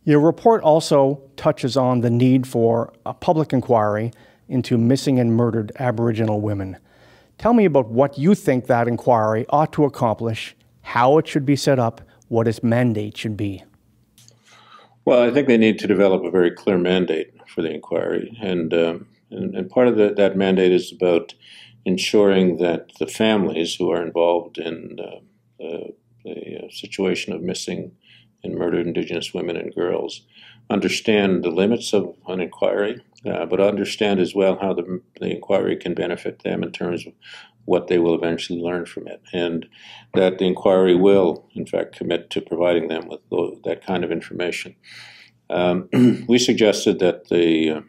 Your report also touches on the need for a public inquiry into missing and murdered Aboriginal women. Tell me about what you think that inquiry ought to accomplish, how it should be set up, what its mandate should be. Well, I think they need to develop a very clear mandate for the inquiry, and part of that mandate is about ensuring that the families who are involved in the situation of missing and murdered Indigenous women and girls understand the limits of an inquiry, but understand as well how the inquiry can benefit them in terms of what they will eventually learn from it, and that the inquiry will, in fact, commit to providing them with that kind of information. We suggested that the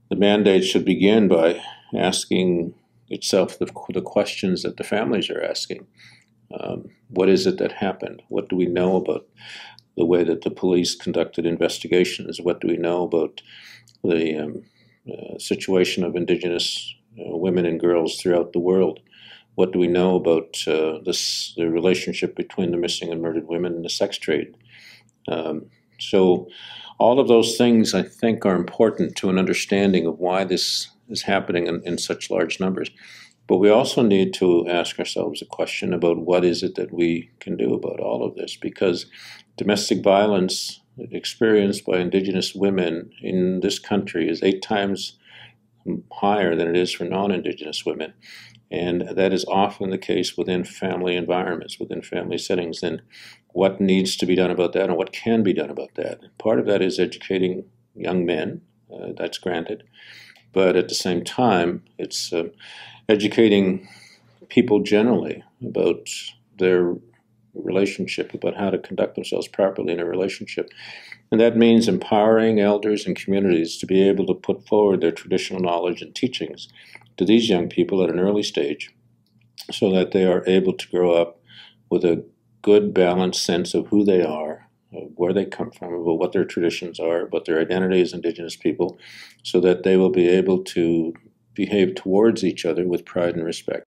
mandate should begin by asking itself the questions that the families are asking. What is it that happened? What do we know about the way that the police conducted investigations? What do we know about the situation of Indigenous women and girls throughout the world? What do we know about the relationship between the missing and murdered women and the sex trade? So all of those things, I think, are important to an understanding of why this is happening in such large numbers. But we also need to ask ourselves a question about what is it that we can do about all of this, because domestic violence experienced by Indigenous women in this country is 8 times higher than it is for non-Indigenous women. And that is often the case within family environments, within family settings. And what needs to be done about that and what can be done about that? Part of that is educating young men, that's granted. But at the same time, it's educating people generally about their relationship, about how to conduct themselves properly in a relationship. And that means empowering elders and communities to be able to put forward their traditional knowledge and teachings to these young people at an early stage so that they are able to grow up with a good, balanced sense of who they are, where they come from, about what their traditions are, about their identity as Indigenous people, so that they will be able to behave towards each other with pride and respect.